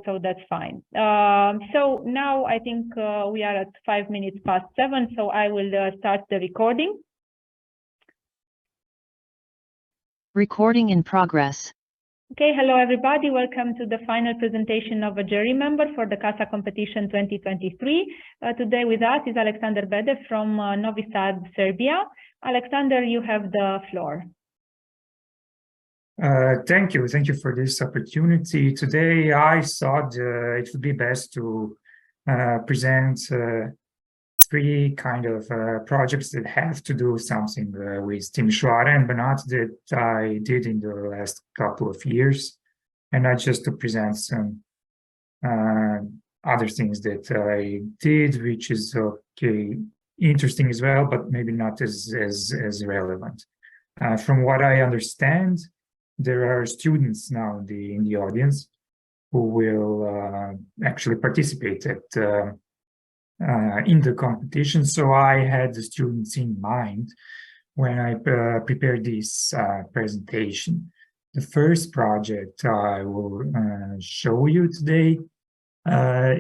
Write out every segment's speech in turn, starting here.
so that's fine. So now I think we are at 5 minutes past 7, so I will start the recording. Recording in progress. Okay, hello everybody. Welcome to the final presentation of a jury member for the CASA competition 2023. Today with us is Alexander Bedev from Novi Sad, Serbia. Alexander, you have the floor. Thank you for this opportunity. Today I thought it would be best to present three kind of projects that have to do something with Timișoara and Banat that I did in the last couple of years, and not just to present some other things that I did, which is okay, interesting as well, but maybe not as relevant. From what I understand, there are students now in the audience who will actually participate in the competition. So I had the students in mind when I prepared this presentation. The first project I will show you today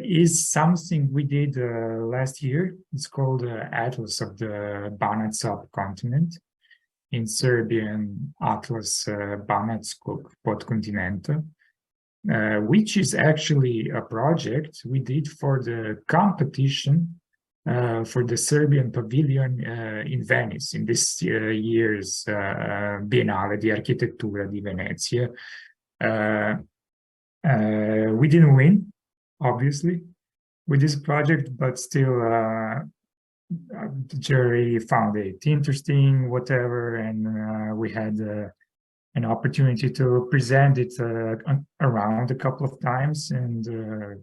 is something we did last year. It's called Atlas of the Banat Subcontinent. In Serbian, Atlas Banatskog Podkontinenta, which is actually a project we did for the competition for the Serbian pavilion in Venice in this year's Biennale di Architettura di Venezia. We didn't win, obviously, with this project, but still the jury found it interesting, whatever, and we had an opportunity to present it around a couple of times, and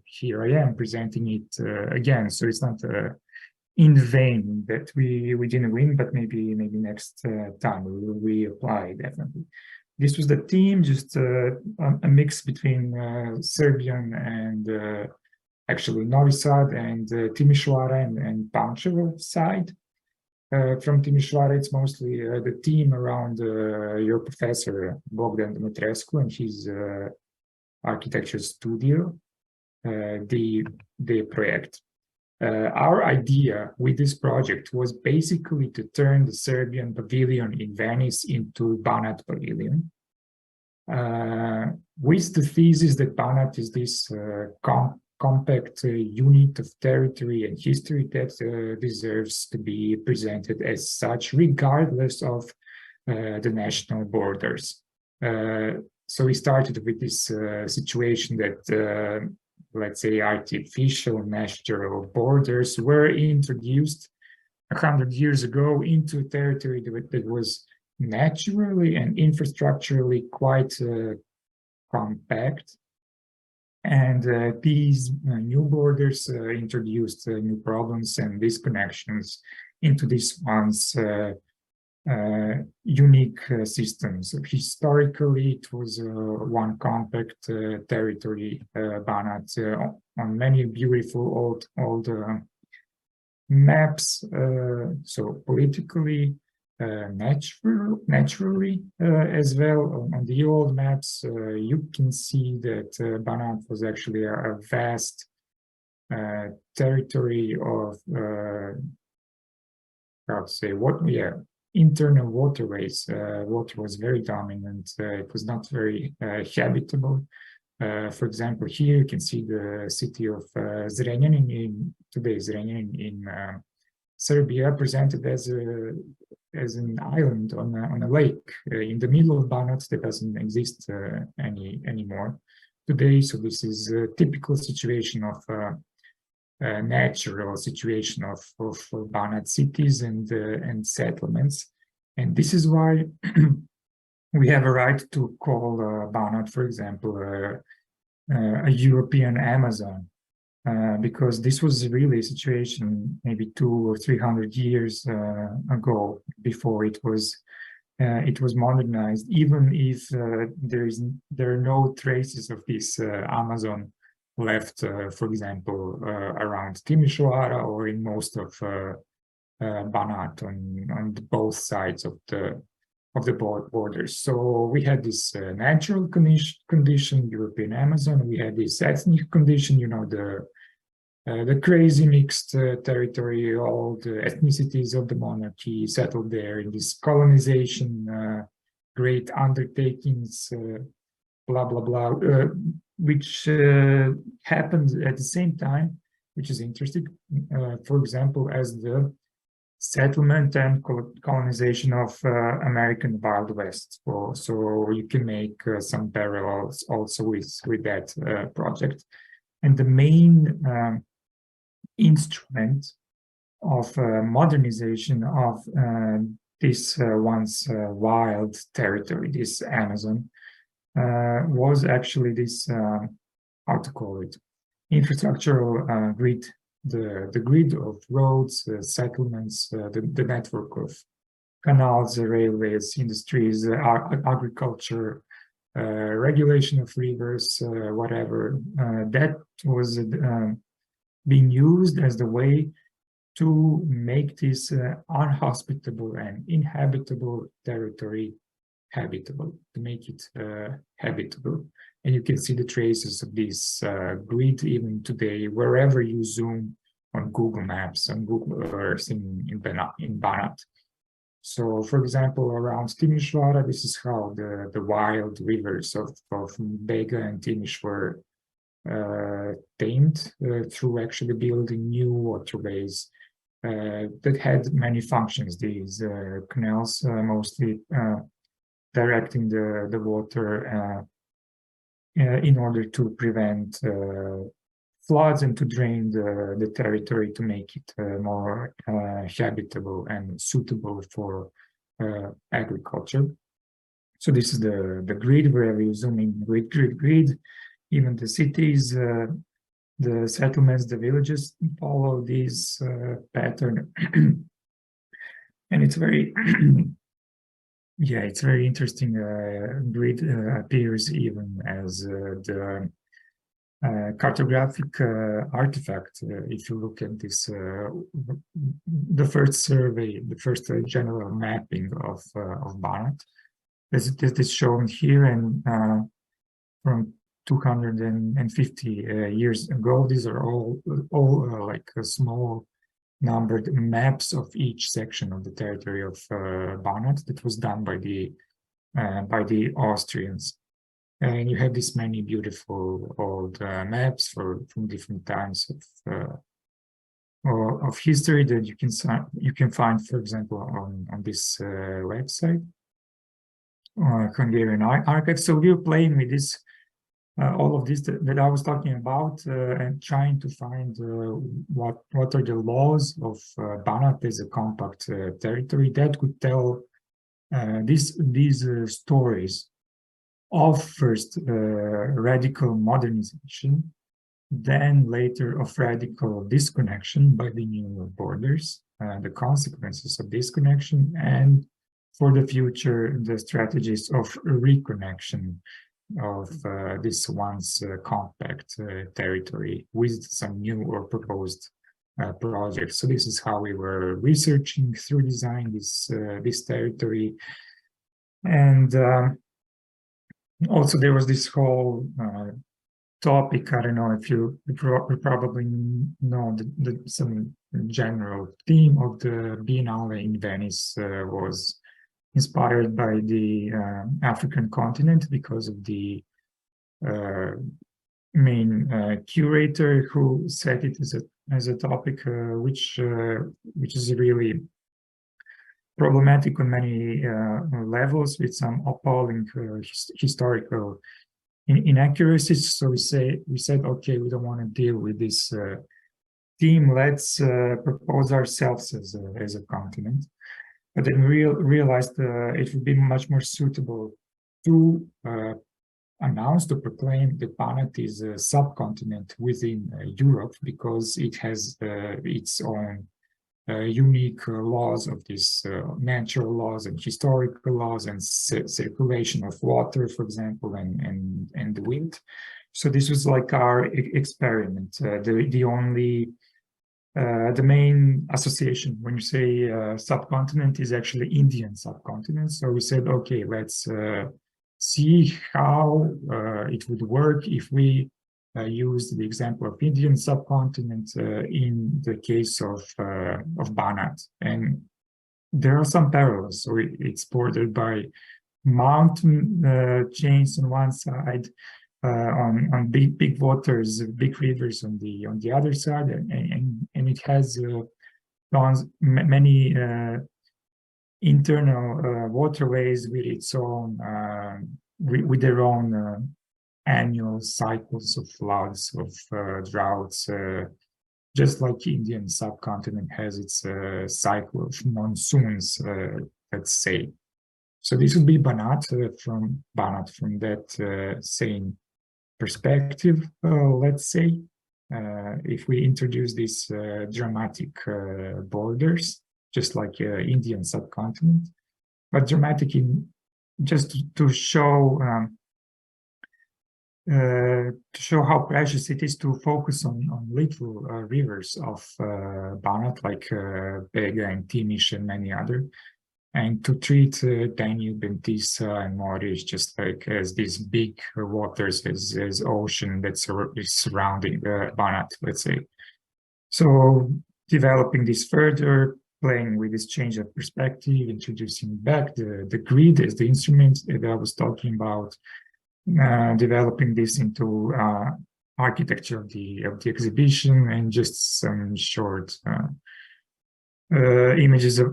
here I am presenting it again. So it's not in vain that we didn't win, but maybe next time we apply, definitely. This was the team, just a mix between Serbian and actually Novi Sad and Timișoara and Pančevo side. From Timișoara, it's mostly the team around your professor Bogdan Dumitrescu and his architecture studio, the project. Our idea with this project was basically to turn the Serbian pavilion in Venice into Banat Pavilion, with the thesis that Banat is this compact unit of territory and history that deserves to be presented as such, regardless of the national borders. So we started with this situation that, let's say, artificial natural borders were introduced 100 years ago into territory that was naturally and infrastructurally quite compact. And these new borders introduced new problems and disconnections into these once unique systems. Historically, it was one compact territory, Banat, on many beautiful old maps. So politically, naturally as well, on the old maps, you can see that Banat was actually a vast territory of, how to say, internal waterways. Water was very dominant. It was not very habitable. For example, here you can see the city of Zrenjanin today Zrenjanin in Serbia, presented as an island on a lake in the middle of Banat that doesn't exist anymore today. So this is a typical situation of a natural situation of Banat cities and settlements, and this is why we have a right to call Banat, for example, a European Amazon. Because this was really a situation maybe 200 or 300 years ago, before it was modernized. Even if there are no traces of this Amazon left, for example, around Timișoara or in most of Banat on both sides of the of the borders. So we had this natural condition, European Amazon. We had this ethnic condition, the crazy mixed territory, all the ethnicities of the monarchy settled there in this colonization, great undertakings, blah, blah, blah, which happened at the same time, which is interesting, for example, as the settlement and colonization of American Wild West. So you can make some parallels also with that project. And the main instrument of modernization of this once wild territory, this Amazon, was actually this, how to call it, infrastructural grid, the grid of roads, settlements, the network of canals, railways, industries, agriculture, regulation of rivers, whatever, that was being used as the way to make this unhospitable and inhabitable territory habitable, to make it habitable. And you can see the traces of this grid even today, wherever you zoom on Google Maps, on Google Earth in Banat. So, for example, around Timișoara, this is how the wild rivers of Bega and Timiș were tamed through actually building new waterways that had many functions. These canals mostly directing the water in order to prevent floods and to drain the territory to make it more habitable and suitable for agriculture. So this is the grid, wherever you zoom in, grid. Even the cities, the settlements, the villages follow this pattern. And it's very, yeah, it's very interesting. Grid appears even as the cartographic artifact. If you look at this, the first survey, the first general mapping of Banat, this is shown here, and from 250 years ago. These are all like small numbered maps of each section of the territory of Banat that was done by the Austrians. And you have this many beautiful old maps from different times of history that you can find, for example, on this website, Hungarian Archive. So we're playing with this. All of this that I was talking about, and trying to find what are the laws of Banat as a compact territory that could tell these stories of first radical modernization, then later of radical disconnection by the new borders, the consequences of disconnection, and for the future, the strategies of reconnection of this once compact territory with some new or proposed projects. So this is how we were researching through design this territory. And also there was this whole topic, I don't know if you probably know some general theme of the Biennale in Venice was inspired by the African continent because of the main curator who set it as a topic which is really problematic on many levels, with some appalling historical inaccuracies. So we said, okay, we don't want to deal with this theme. Let's propose ourselves as a continent. But then we realized it would be much more suitable to announce, to proclaim that Banat is a subcontinent within Europe, because it has its own unique laws of this natural laws and historical laws and circulation of water, for example, and the wind. So this was like our experiment. The only The main association when you say subcontinent is actually Indian subcontinent. So we said, okay, let's see how it would work if we use the example of Indian subcontinent in the case of Banat. And there are some parallels. So it's bordered by mountain chains on one side, on big waters, big rivers on the other side, and it has many internal waterways with its own with their own annual cycles of floods, of droughts, just like Indian subcontinent has its cycle of monsoons, let's say. So this would be Banat from that same perspective, let's say, if we introduce these dramatic borders, just like Indian subcontinent, but dramatic in just to show how precious it is to focus on little rivers of Banat, like Bega and Timish and many other, and to treat Danube and Tisa and Morish just like as these big waters, as ocean that's surrounding Banat, let's say. So developing this further, playing with this change of perspective, introducing back the grid as the instrument that I was talking about, developing this into architecture of the exhibition, and just some short images of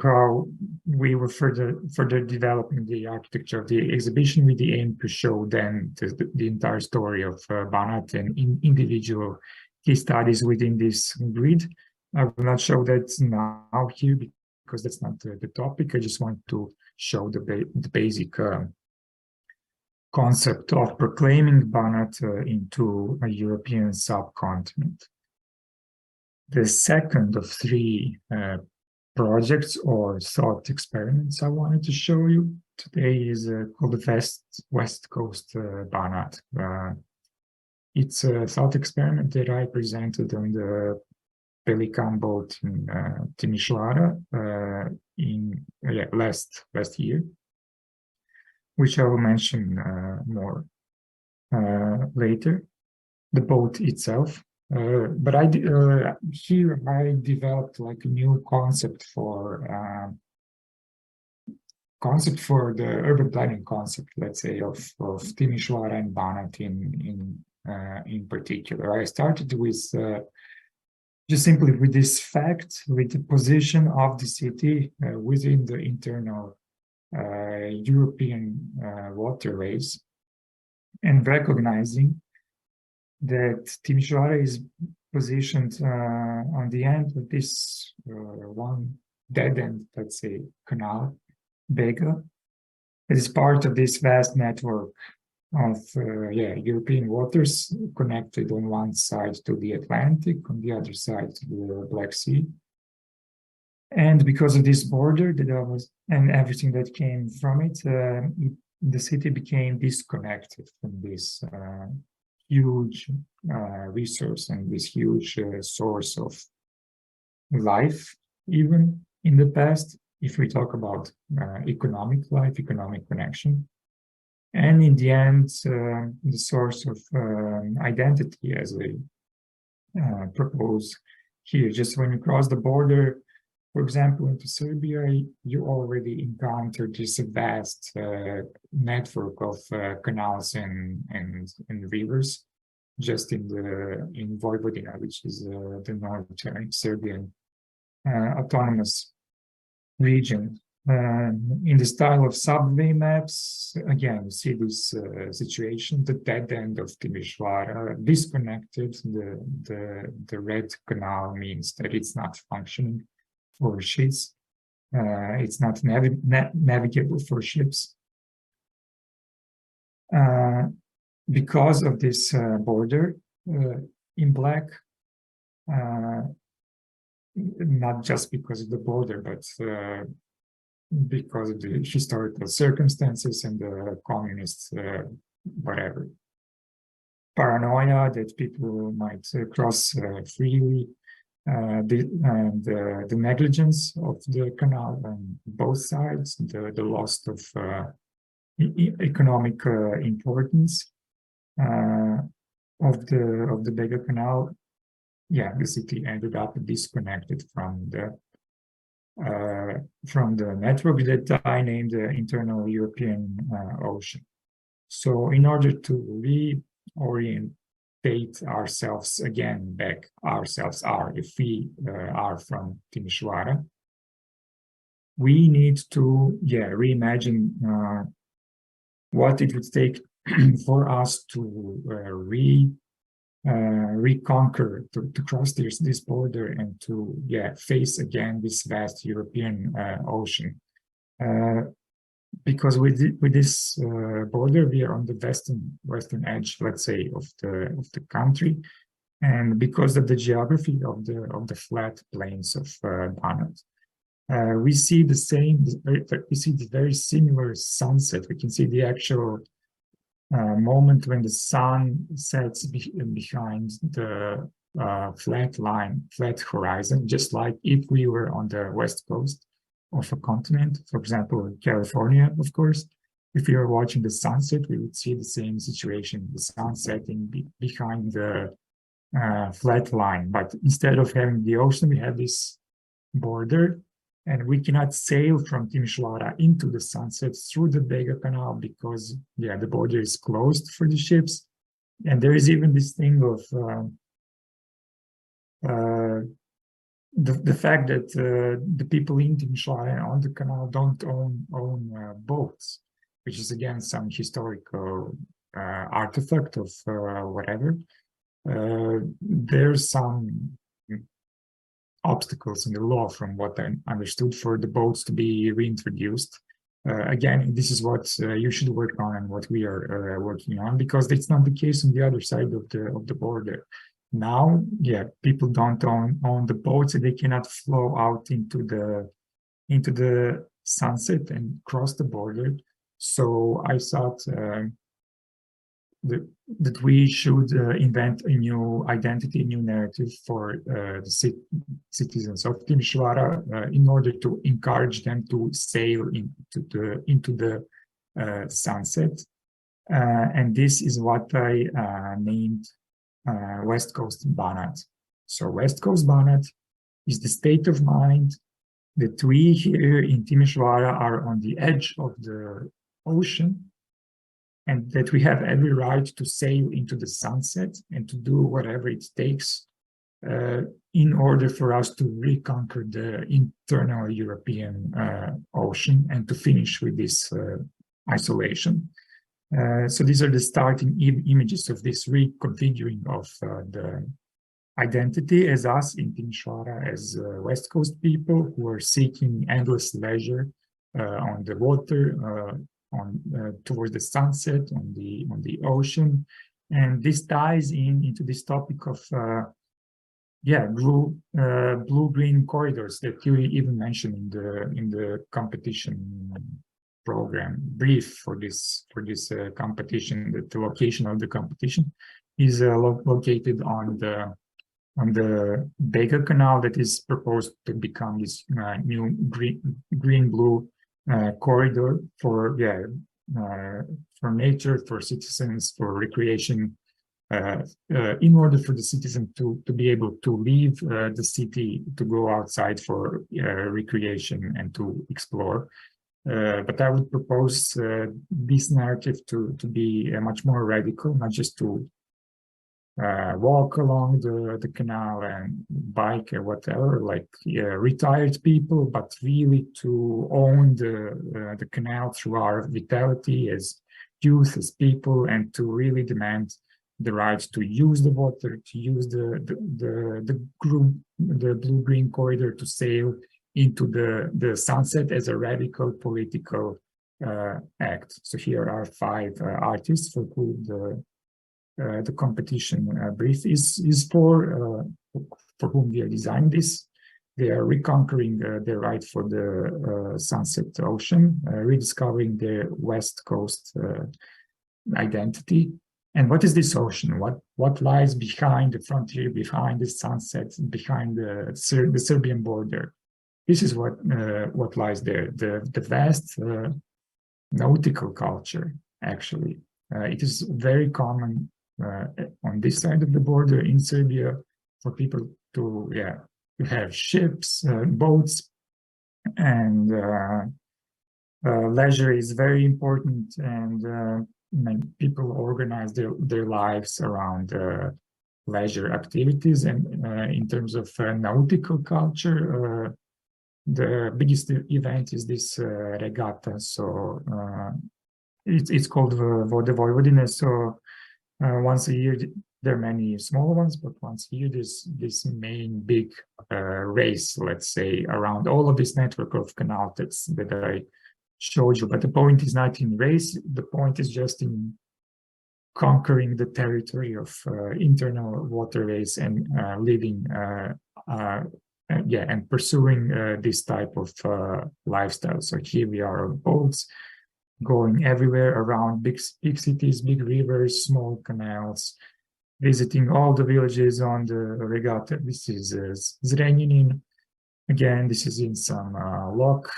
how we were further developing the architecture of the exhibition with the aim to show then the entire story of Banat and individual case studies within this grid. I will not show that now here because that's not the topic. I just want to show the basic concept of proclaiming Banat into a European subcontinent. The second of three projects or thought experiments I wanted to show you today is called the West Coast Banat. It's a thought experiment that I presented on the Pelican boat in Timișoara last year, which I will mention more later. The boat itself. But here I developed like a new concept for the urban planning concept, let's say, of Timișoara and Banat in particular. I started with just simply with this fact, with the position of the city within the internal European waterways, and recognizing that Timișoara is positioned on the end of this one dead end, let's say, canal, Bega. It is part of this vast network of European waters connected on one side to the Atlantic, on the other side to the Black Sea. And because of this border and everything that came from it, the city became disconnected from this huge resource and this huge source of life, even in the past, if we talk about economic life, economic connection. And in the end, the source of identity, as I propose here. Just when you cross the border, for example, into Serbia, you already encounter this vast network of canals and rivers, just in Vojvodina, which is the northern Serbian autonomous region. In the style of subway maps, again, you see this situation, the dead end of Timișoara, disconnected. The red canal means that it's not functioning for ships. It's not navigable for ships. Because of this border in black, not just because of the border, but because of the historical circumstances and the communist paranoia that people might cross freely, the negligence of the canal on both sides, the loss of economic importance of the Bega Canal. Yeah, the city ended up disconnected from the network that I named the Internal European Ocean. So in order to reorientate ourselves again back, if we are from Timișoara, we need to reimagine what it would take for us to reconquer, to cross this border and to face again this vast European ocean. Because with this border, we are on the western edge, let's say, of the country, and because of the geography of the flat plains of Banat, we see the very similar sunset. We can see the actual moment when the sun sets behind the flat horizon, just like if we were on the west coast of a continent, for example, California, of course. If we were watching the sunset, we would see the same situation, the sun setting behind the flat line. But instead of having the ocean, we have this border, and we cannot sail from Timișoara into the sunset through the Bega Canal because, the border is closed for the ships. And there is even this thing of the fact that the people in Timișoara and on the canal don't own boats, which is again some historical artifact of whatever. There's some obstacles in the law, from what I understood, for the boats to be reintroduced. Again, this is what you should work on and what we are working on, because it's not the case on the other side of the border. Now, people don't own the boats, and they cannot flow out into the sunset and cross the border. So I thought that we should invent a new identity, a new narrative for the citizens of Timișoara in order to encourage them to sail into the sunset. And this is what I named West Coast Banat. So West Coast Banat is the state of mind that we here in Timișoara are on the edge of the ocean, and that we have every right to sail into the sunset and to do whatever it takes in order for us to reconquer the internal European ocean and to finish with this isolation. So these are the starting images of this reconfiguring of the identity as us in Timișoara, as West Coast people who are seeking endless leisure on the water, towards the sunset, on the ocean. And this ties into this topic of blue-green corridors that you even mentioned in the competition program brief for this competition. That the location of the competition is located on the Bega Canal that is proposed to become this new green-blue corridor for nature, for citizens, for recreation, in order for the citizen to be able to leave the city, to go outside for recreation and to explore. But I would propose this narrative to be much more radical, not just to walk along the canal and bike or whatever, like retired people, but really to own the canal through our vitality as youth, as people, and to really demand the right to use the water, to use the blue-green corridor, to sail into the sunset as a radical political act. So here are 5 artists for whom the competition brief is for whom we are designing this. They are reconquering their right for the sunset ocean, rediscovering their West Coast identity, And what is this ocean? What lies behind the frontier, behind the sunsets, behind the Serbian border? This is what lies there. The vast nautical culture, actually. It is very common on this side of the border in Serbia for people to have ships, boats, and leisure is very important, and many people organize their lives around leisure activities. And in terms of nautical culture, the biggest event is this regatta. So it's called Vode Vojvodine. So once a year, there are many small ones, but once a year, there's this main big race, let's say, around all of this network of canals that I showed you. But the point is not in race. The point is just in conquering the territory of internal waterways and living and pursuing this type of lifestyle. So here we are on boats, going everywhere around big cities, big rivers, small canals, visiting all the villages on the regatta. This is Zrenjanin. Again, this is in some lock,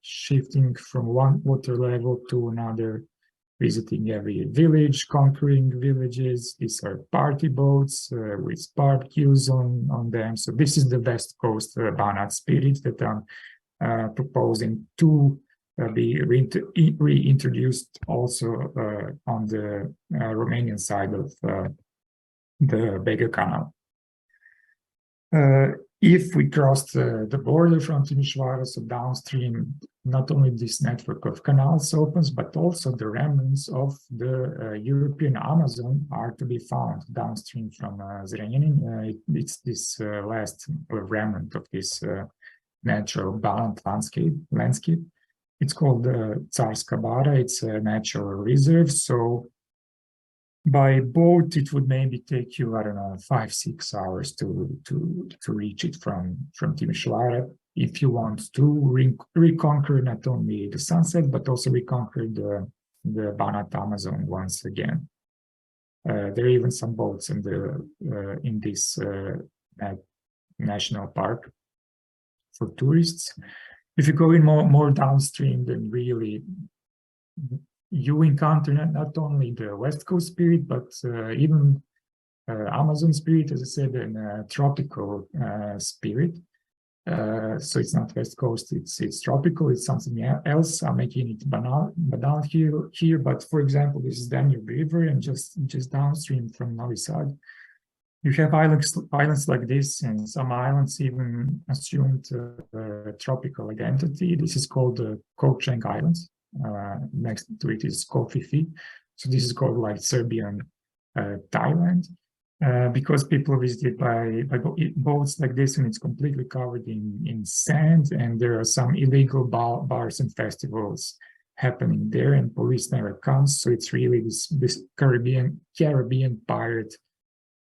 shifting from one water level to another, visiting every village, conquering villages. These are party boats with barbecues on them. So this is the West Coast Banat spirit that I'm proposing to be reintroduced also on the Romanian side of the Bega Canal. If we cross the border from Timișoara, so downstream, not only this network of canals opens, but also the remnants of the European Amazon are to be found downstream from Zrenjanin. It's this last remnant of this natural balanced landscape. It's called Carska Bara. It's a natural reserve. So by boat, it would maybe take you, 5-6 hours to reach it from Timișoara. If you want to reconquer not only the sunset, but also reconquer the Banat Amazon once again. There are even some boats in this national park for tourists. If you go in more downstream, then really you encounter not only the West Coast spirit, but even Amazon spirit, as I said, and tropical spirit. So it's not West Coast, it's tropical, it's something else. I'm making it banal here, but for example, this is Danube River, and just downstream from Novi Sad, you have islands like this, and some islands even assumed tropical identity. This is called the Kokcheng Islands. Next to it is Kofifi. So this is called like Serbian Thailand, because people visited by boats like this, and it's completely covered in sand, and there are some illegal bars and festivals happening there, and police never comes. So it's really this Caribbean pirate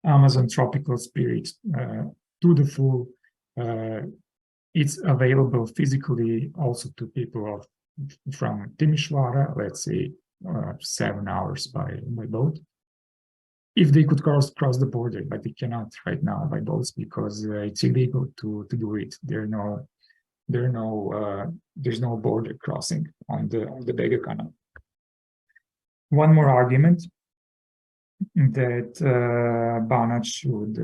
Amazon tropical spirit to the full. It's available physically also to people from Timișoara, let's say 7 hours by boat, if they could cross the border, but they cannot right now by boats because it's illegal to do it. There's no border crossing on the Bega Canal. One more argument that Banat should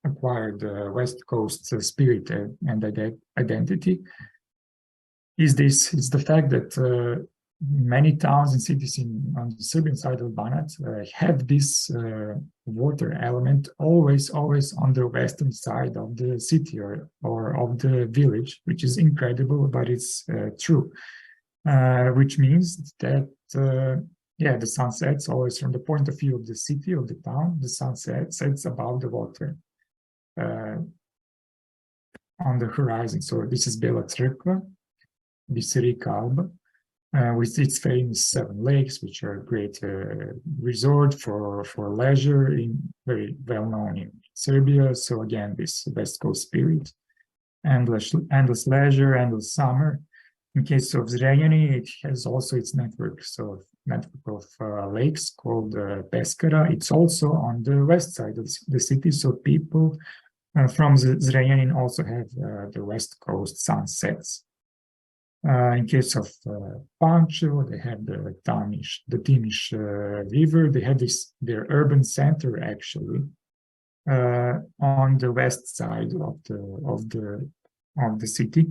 acquire the West Coast spirit and identity is the fact that many towns and cities on the Serbian side of Banat have this water element always on the western side of the city or of the village, which is incredible, but it's true. Which means that the sun sets always from the point of view of the city, of the town. The sun sets above the water on the horizon. So this is Bela Crkva, this Reka Alba, with its famous 7 lakes, which are a great resort for leisure, very well known in Serbia. So again, this West Coast spirit, endless leisure, endless summer. In case of Zrenjanin, it has also its network. So network of lakes called Peskara. It's also on the west side of the city, so people from Zrenjanin also have the west coast sunsets. In case of Pančevo, they have the Timiš River. They have their urban center actually on the west side of the city.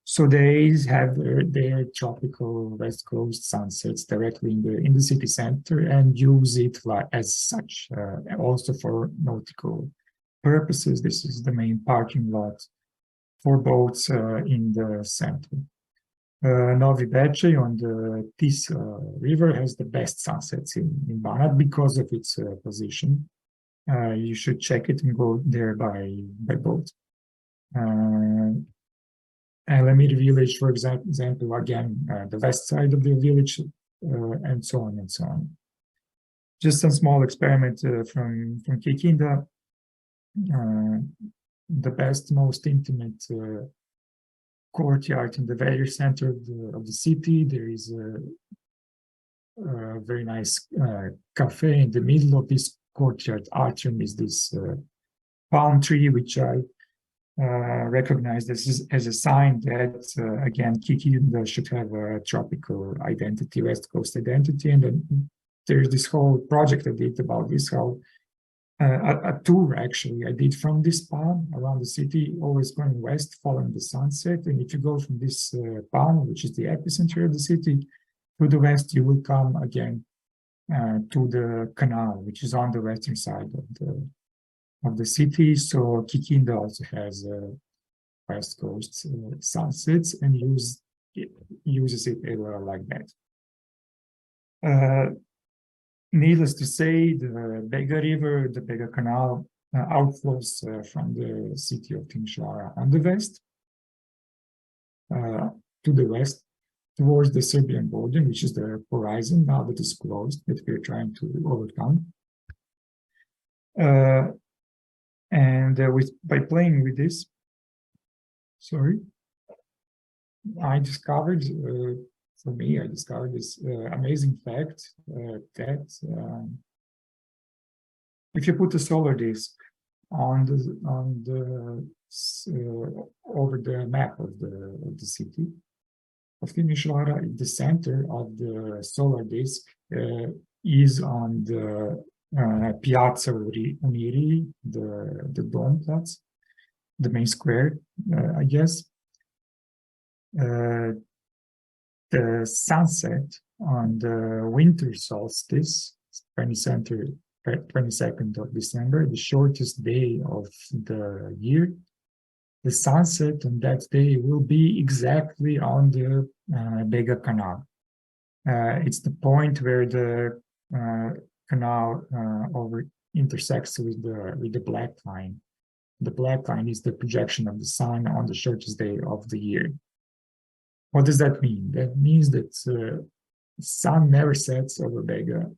So they have their tropical west coast sunsets directly in the city center and use it as such, also for nautical purposes. This is the main parking lot for boats in the center. Novi Bečej on the Tisa River has the best sunsets in Banat because of its position. You should check it and go there by boat. Alamir village, for example, again, the west side of the village, and so on and so on. Just a small experiment from Kikinda. The best, most intimate courtyard in the very center of the city. There is a very nice cafe in the middle of this courtyard. Atrium is this palm tree, which I recognize this as a sign that, again, Kikinda should have a tropical identity, West Coast identity. And then there's this whole project I did about this, how a tour actually I did from this palm around the city, always going west, following the sunset. And if you go from this palm, which is the epicenter of the city, to the west, you will come again to the canal, which is on the western side of the city. So Kikinda also has west coast sunsets and uses it like that. Needless to say, the Bega River, the Bega Canal, outflows from the city of Timișoara on the west, to the west, towards the Serbian border, which is the horizon now that is closed, that we're trying to overcome. And by playing with this, I discovered, for me, I discovered this amazing fact that if you put a solar disk on the over the map of the city of Timișoara, the center of the solar disk is on the Piazza Unirii, the Domplatz, the main square, I guess. The sunset on the winter solstice, 22nd of December, the shortest day of the year, the sunset on that day will be exactly on the Bega Canal. It's the point where the canal intersects with the black line. The black line is the projection of the sun on the shortest day of the year. What does that mean? That means that the sun never sets over Bega